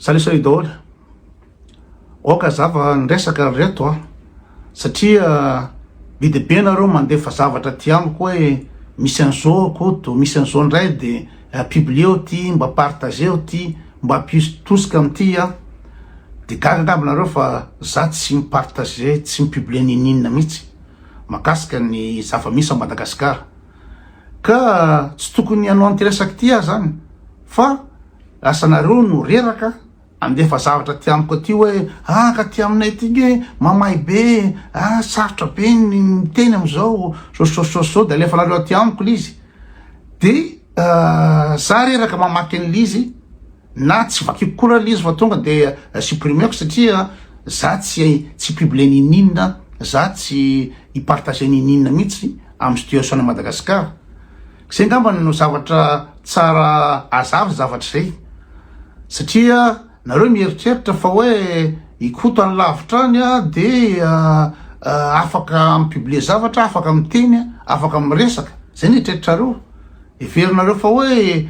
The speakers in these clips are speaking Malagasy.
Salut daholo. Oka zava nresaka reto satria be nareo mandefa zavatra ty amiko hoe misy an'izao koto, misy an'izao ndray de publieo ty, mba partageo ty, mba ampitosika amty de gagagaby nareo fa za tsy mipartage, tsy mipublie ninina mihitsy makasika ny zava-misy a Madagasikara. Ka tsy tokony anao antiresaky ty zany fa asanareo no reraka andefa zavatra ty amiko aty hoe ka ty aminay ty mamay be, sarotra be ny miteny amizao so de alefa nareo aty amiko lizy de za reraka mamaky an'lizy na tsy vakiko koa lizy fa tonga de supprimeko satria za tsy publie ninina, za tsy ipartage ninina mihitsy amy situation na Madagasikara. Zay ngamba no zavatra tsara azavy zavatra zay satria nareo mieritreritra fa hoe ikoto any lavitra any de afaka mipublie zavatra, afaka miteny, afaka miresaka. Zay nieritreritrareo everinareo fa hoe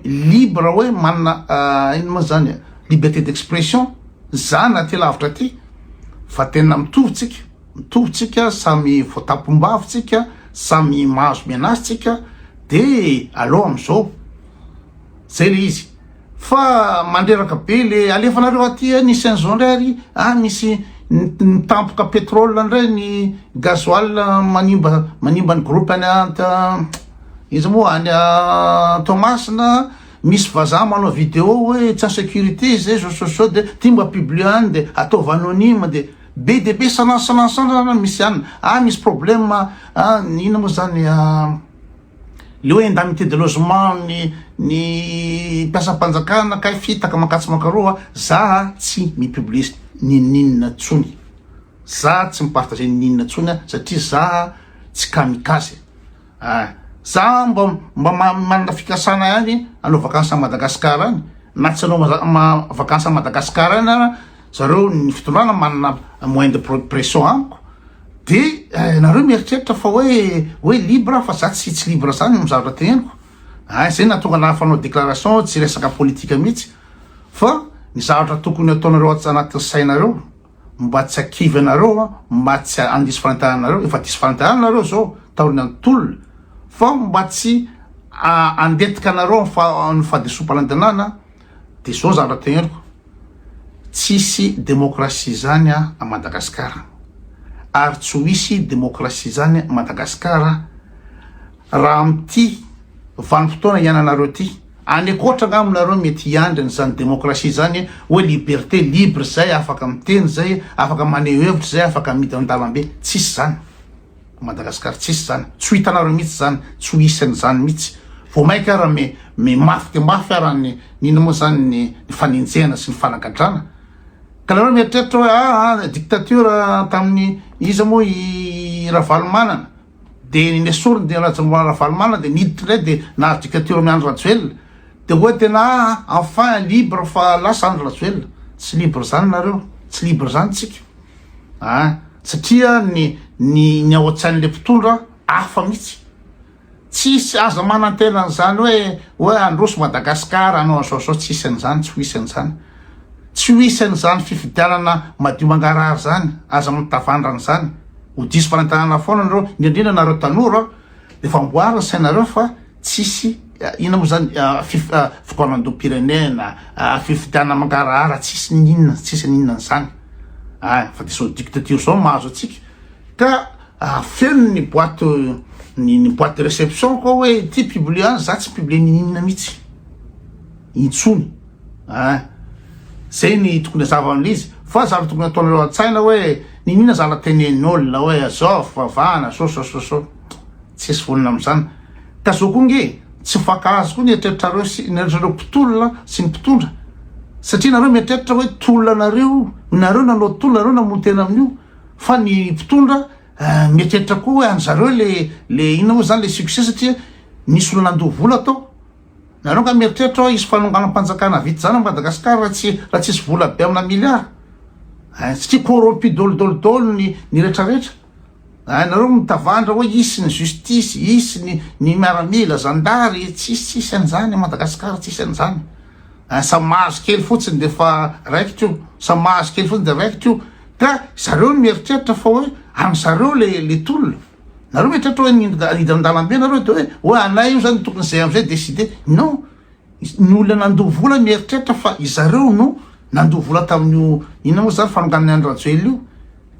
libre, hoe manana ino ma zany liberté d'expression za na ty lavitra ty fa tena mitovitsika samy voatapombavitsika, samy mahazo menazy tsika de aloha amizao. Zay le izy fa mandreraka be le alefanareo aty nisy an'izao ndray misy nitampoka pétrole ndray ny gasoil manimba ny groupe any izy moa any Tomasina, misy vazaha manao video hoe tsy en sécurité zay so de ty mba publie any de ataova anonyme de be sanasana misy any misy problème ino moa zany le hoe indemnité de logement ny mpiasam-panjakana kay fitaka makatsy makaroa, za tsy mipublie ninina tsony, za tsy mipartage ninina tsony satria za tsy kamikaze. Za mba manana fikasana any anao vakansa a Madagasikara any, na tsy anao vakansa a Madagasikara any zareo ny fitondrana manana moyen de pression amiko de nareo mieritreritra fa hoe libre fa za tsy libre zany mizavatra teneniko. Zay natonga nafanao déclaration tsy resaka politika mihitsy fa ny zavatra tokony ataonareo anaty sainareo mba tsy akivy anareo, mba tsy andisy fanantenanareo, efa disy fanantenanareo zao taoriny antolona, fa mba tsy andetika anareo ny fahadesom-panantenana de zao zavatra teneniko: tsisy demokrasia zany a Madagasikara ary tsy hoisy demokrasia zany a Madagasikara raha amty vanim-potoana iananareo ty. Any akoatra ngaminareo mety hiandry zany demokrasia zany hoe liberté libre zay, afaka miteny zay, afaka maneho hevitra zay, afaka midina an-dalambe. Tsisy zany Madagasikara, tsisy zany, tsy ho hitanareo mihitsy zany, tsy ho hisy an'izany mihitsy. Vao maika ara me mafy ara nino moa zany ny faninjena sy ny fanagadrana. Ka nareo mieritreritra hoe dictature tamin'ny iza moa i Ravalomanana de nesoriny de Ravalomanana de niditra ndray de nahazo dictature amy Andry Rajoelina de hoe tena enfin libre fa lasa Andry Rajoelina. Tsy libre zany nareo, tsy libre zany tsika satria ny ao an-tsain'le mpitondra hafa mihitsy. Tsisy aza manantena zany hoe androso Madagasikara anao sao tsisy an'izany, tsy hoisy an'izany, tsy hoisy an'izany fifidianana madio mangarary zany aza mitavandrana zany. Ho diso fanantenana foana nareo, indrindra nareo tanora de famboarina sainareo fa tsisy ina moa zany fikamandom-pirenena, fifidianana mangarahara, tsisy ninona zany. Fa de zao dictature zao mahazo atsika ka feno ny boîte de réception koa hoe ty publie any, za tsy publie ninina mihitsy intsony. Zay ny tokony azava amin'izy fa zavatra tokony ataonareo an-tsaina hoe ninina zala tenenin'olona hoe azao fivavahana so tsisy vonona am'izany. Ka zao koa nge tsy fakazo koa nieritreritranareo sy nieritranareo mpitolona sy ny mpitondra satria nareo mieritreritra hoe tolona nareo nanao tolona, nareo namono tena amin'io, fa ny mpitondra mieritreritra koa hoe anjareo le ina moa zany le succès satria nisy olona nandoha vola tao. Nareo ka mieritreritra hoe isy fanonganam-panjakana vity zany a Madagasikara raha tsisy vola be amina miliara satria corrompu dolodolodolo ny rehetrarehetra. Nareo mitavandra hoe isy ny justice, isy ny miaramila, zandary, tsisy an'izany a Madagasikara, tsisy an'izany. samy mahazo kely fotsiny de fa raikitra io, samy mahazo kely fotsiny de raikitra io, ka zareo no mieritreritra fa hoe any zareo le tolona. Nareo mieritreritra hoe hidy an-dalambe nareo de hoe anay io zany tokony zay am'izay décider. Non, ny olona nandoha vola mieritreritra fa izareo no nandoha vola tamin'io inona moa zany fanonganany andro rajoely io.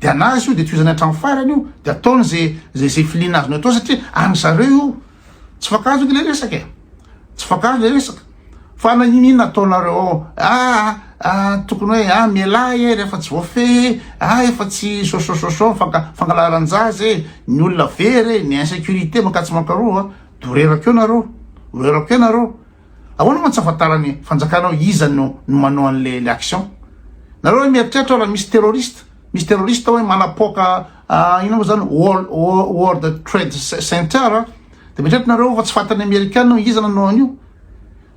De anazy io de toizany hatramy farany io de ataony zay filiana azony atao satria any zareo io tsy fakazo le resaka tsy fakazo le resaka fa na inona ataonareo tokony hoe mialahy rehefa tsy voafehy efa tsy sosososo fangalaran-jazy ny olona very ny insécurité makatsy makaroa dorerako eo nareo ahoana moa tsy afantarany fanjakanao iza no manao an'le action. Nareo mieritreritra raha misy terroriste hoe manapoka ina moa zany World Trade Center de mieritreritra nareo fa tsy fantany américain iza nanao an'io.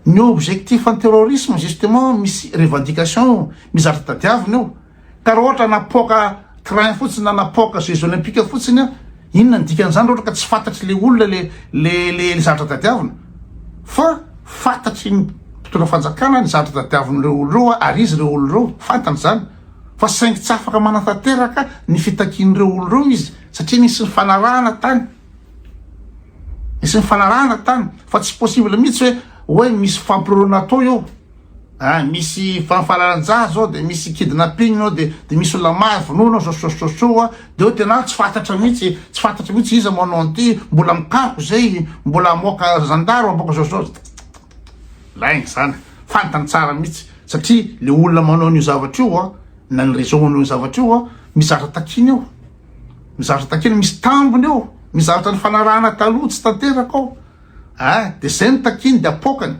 Ny objectif en terrorisme justement misy revendication mizatra tadiavina io, ka raha ohatra napoka train fotsiny na napoka jeux olympique fotsiny inona ny dikan'izany raha ohatra ka tsy fantatry le olona le zatra tadiavina fa fantatry ny mpitondra fanjakana ny zatra tadiavin'ireo olo reo ary izy reo olo reo fantany zany fa saingy tsy afaka manatanteraka ny fitakian'ireo olo reo izy satria nisy ny fanarahana tany fa tsy possible mihitsy hoe misy fampirorona atao io misy fanfalaran-jaha zao de misy kidnapping ao de misy olona maro vonoina sosososoa de hoe tena tsy fantatra mihitsy iza manao an'ity mbola mikako zay mbola amoaka zandaro amoaka soso laigny zany fantany tsara mihitsy satria le olona manao an'io zavatra io na ny raison an'io zavatra io mizatra takiny eo misy tambony eo mizatra ny fanarahana taloha tsy tanteraka ao de zay ny takiny de apokany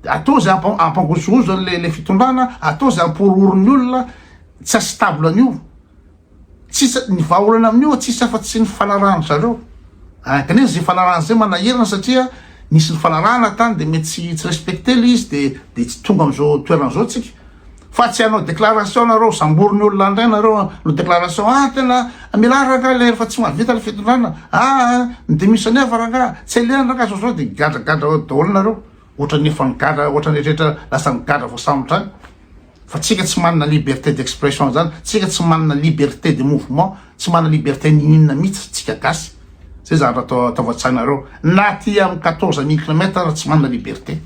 atao zay ampangozogozo le fitondrana atao zay ampororon'ny olona tsy stable an'io tsisy ny vahaolana amin'io tsisy afa-tsy ny fanarahana zareo kanefa zay fanarahana zay manahirana satria nisy ny fanarahana tany de mety tsy respecte le izy de tsy tonga am'izao toeran'izao tsika fa tsy hanao déclaration nareo samborony olona andray nareo no déclaration tena milaraka le rehefa tsy mahavita le fitondrana ny démissionné faranga tsy aliana raka zao de gadragadra daholo nareo ohatra ny efa nigadra ohatra ny rehetra lasa nigadra voasambotra any fa tsika tsy manana liberté d'expression zany tsika tsy manana liberté de mouvement tsy manana liberté ninina mihitsy tsika gasy zay zany raha ataovatsainareo na ty amy 14 000 km tsy manana liberté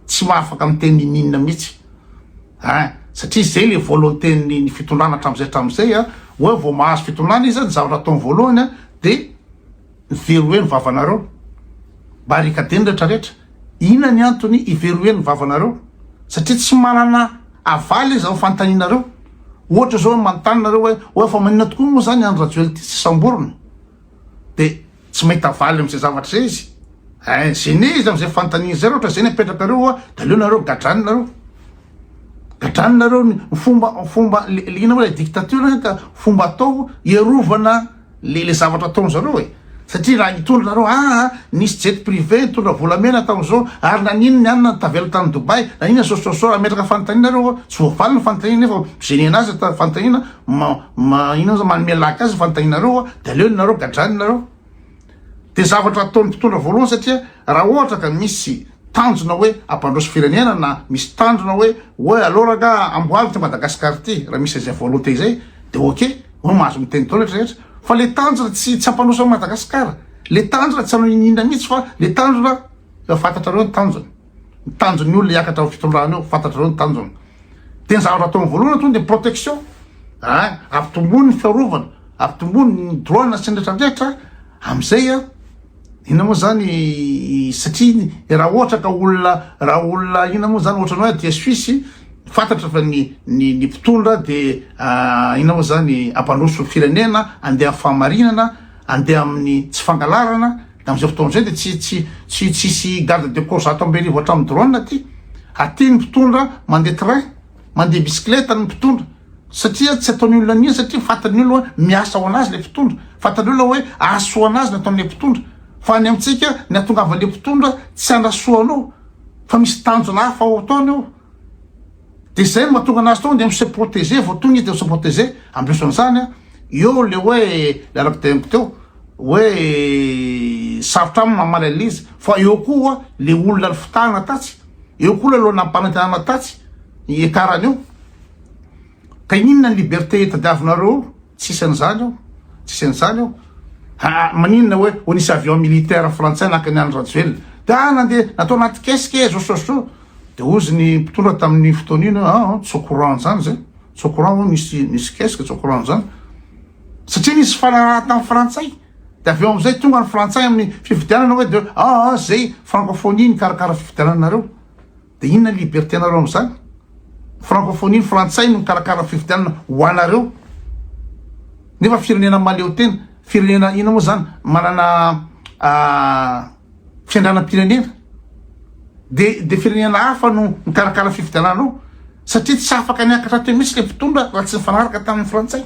tsy mahafaka miteny ninina mihitsy satria zay le volonté ny fitondrana hatramizay hoe vao mahazo fitondrana izy ny zavatra ataony voalohany de iveroe ny vavanareo barikadeny rehetrarehetra. Inona ny antony iveroe ny vavanareo satria tsy manana avaly izy ao fantaninareo ohatra zao manontany nareo hoe fa manina tokoa moa zany andro rajoely ty tsy samborona de tsy mahita avaly am'izay zavatra zay izy zene izy am'izay fantanina zay ohatra zay ny apetraka reo de aleo nareo gadranonareo ny fomba ina moa le dictature ka fomba atao ierovana le zavatra ataony zareo satria raha hitondra nareo nisy jet privé hitondra volamena tamin'izao ary nanino ny anina tavelo tany Dubai na inona sososo raha metraka fantanina nareo tsy voafaly ny fantanina nefa gene azy fantanina inona za manome laka azy fantanina nareo de aleo nareo gadranonareo de zavatra ataony mpitondra voalohany satria raha ohatra ka misy tanjona hoe ampandroso firenena na misy tanjona hoe aloraka amboaly ty Madagasikara ty raha misy zay volonté zay de ok hoe mahazo miteny tao rehetrarehetra fa le tanjona tsy ampandroso amin'ny Madagasikara le tanjona tsy anao inina mihitsy fa le tanjona fantatrareo ny tanjony olona hiakatra ao fitondrana eo fantatrareo ny tanjona de ny zavatra ataony voalohany tonga de protection ampitombony ny fiarovana ampitombony ny drone sy ny rehetrarehetra am'izay ina moa zany satria raha ohatra ka olona ina moa zany ohatra hoe dia Suisse fantatra fa ny mpitondra de ina moa zany ampandroso firenena andeha fahamarinana andeha amin'ny tsy fangalarana da am'izay fotoana zay de tsisy garde de corps zato amby arivo hatramin'ny drone ty aty ny mpitondra mandeha train mandeha bicyclette ny mpitondra satria tsy ataony olona an'iny satria fantany olona hoe miasa ho anazy le mpitondra fantany olona hoe ahasoa anazy ny ataon'le mpitondra fa ny amitsika ny atongavan'le mpitondra tsy anasoanao fa misy tanjona hafa ao ataony eo de zay no mahatonga anazy tao de mise protéger vao tonga izy de mise protéger ambesoan'izany eo le hoe le arako tempo teo hoe sarotra aminy mamalaly izy fa eo koa le olona ny fitahana tatsy eo koa aloha nampanantenana tatsy ekarany io ka inona ny liberté tadiavinareo tsisy an'izany io tsisy an'izany io maninona hoe onisy avion militaire français naka ny Rajoelina de nandeha natao anaty keske zososo de ozy ny mpitondra tamin'ny fotoana iny tsy au courant zany zay tsy au courant nisy keske tsy au courant zany satria nisy fanaraha tamin'ny frantsay de aveo am'izay tonga ny frantsay amin'ny fividianana hoe de zay francophonie ny karakara fividiananareo de inona liberté nareo am'izany francophonie frantsay no karakara fividianana ho anareo nefa firenena maleo tena firenena ina moa zany manana fiandranam-pirenena de firenena hafa no mikarakara fividiananao satria tsy afaka niakatra teo mihitsy le mpitondra raha tsy nifanaraka tamin'ny frantsay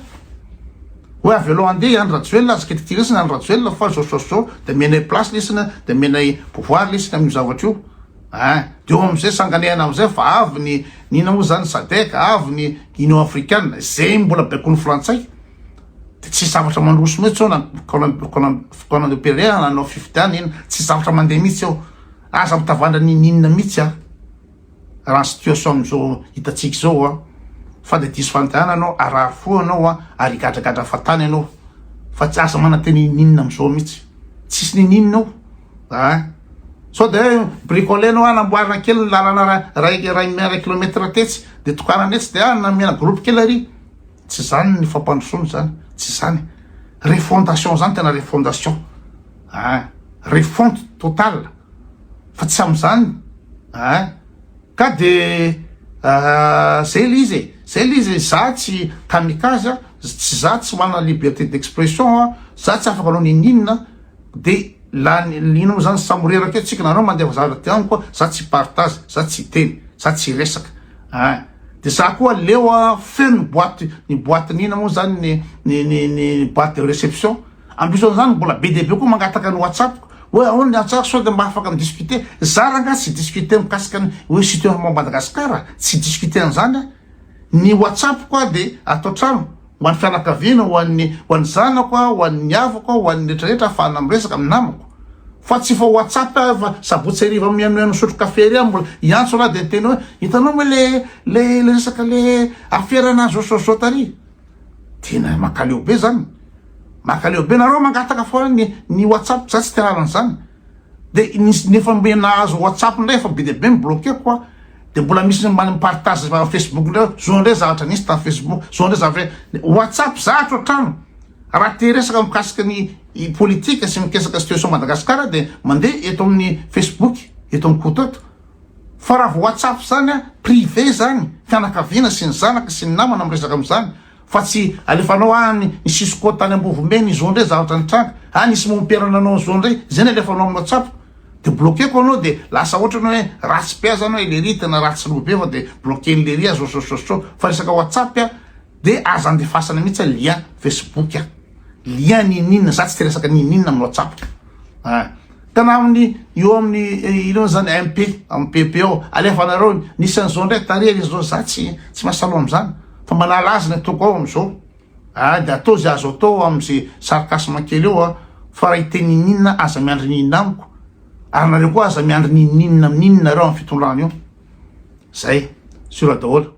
hoe avy aloha andeha any Rajoelina azo kitikiresina any Rajoelina fa so de menay place lesina de menay pouvoir lesina amin'io zavatra io de eo am'izay sanganehana am'izay fa avy ny nina moa zany SADC avy ny Union africaine zay mbola baikony frantsay de tsy zavatra mandroso mihitsy fotoana de PRA nanao fifidiana iny tsy zavatra mandeha mihitsy eo aza mitavandra ninina mihitsy raha situation am'izao hitatsika zao fa de diso fantana anao arary fo anao arigadragadra fatany anao fa tsy aza mananteny ninina am'izao mihitsy tsisy nininina ao so de bricolé anao anamboarina kely lalana ray kilomètre tetsy de tokanana etsy de namena groupe kely ary tsy zany ny fampandrosoana zany tsy zany refondation zany tena refondation refonte totale fa tsy am'izany ka de zay le izy za tsy kamikaze tsy za tsy manana liberté d'expression za tsy afaka anao nininina de ino zany samoreraka eo tsika nanao mandeha zavatra ty any koa za tsy partage za tsy teny za tsy resaka de za koa leo feno ny boîte nina moa zany ny boîte de réception ambiso zany mbola be deabe koa mangataka ny WhatsApp hoe ahoana ny WhatsApp sao de mba afaka midiscuter za raha tsy discuter mikasika ny hoe situation Madagasikara tsy discuter an'izany ny WhatsApp koa de atao trano ho an'ny fianakaviana ho an'ny zanako ho an'ny havako ho an'ny rehetrarehetra afahana miresaka amin'ny namako fa tsy fa WhatsApp fa sabotsy ariva miano misotro kafe ry mbola iantso raha de teny hoe hitanao moa le resaka le affaire-na zao tary tena makaleo be zany makaleo be nareo mangataka foana ny WhatsApp za tsy tiarana zany de nefa mbe nahazo WhatsApp ndray fa be de be mibloqué koa de mbola misy partage Facebook ndray zao ndray zavatra nisy tamin'ny Facebook zao ndray zavatra WhatsApp zatra trano raha te resaka mikasika ny politika sy mikasaka situation Madagasikara de mandeha eto amin'ny Facebook eto amin'ny kototo fa raha WhatsApp zany privé zany fianakaviana sy ny zanaka sy ny namana miresaka am'izany fa tsy alefanao ny sisiko tany ambovomeny zao ndray zavatra nitranga nisy momperana anao zao ndray zay ny alefanao amin'ny WhatsApp de bloqué ko anao de lasa ohatra anao hoe ratsy piaza anao ileri tena ratsy lobe fa de bloqué ny leria so fa resaka WhatsApp de aza andefasana mihitsy lien Facebook lien ninina za tsy teresaka ninina amin'ny WhatsApp kana amin'ny eo amin'ny ino zany MP amin'ny PPO alefanareo nisy an'izao ndray tarery zao za tsy mahasalo am'izany fa manala azy ny atoko ao am'izao de atao zay azo atao am'zay sarcasme kely eo fa raha hiteny ninina aza miandry ninina amiko ary nareo koa aza miandry ninina amin'inona reo amin'ny fitondrana io zay sura daholo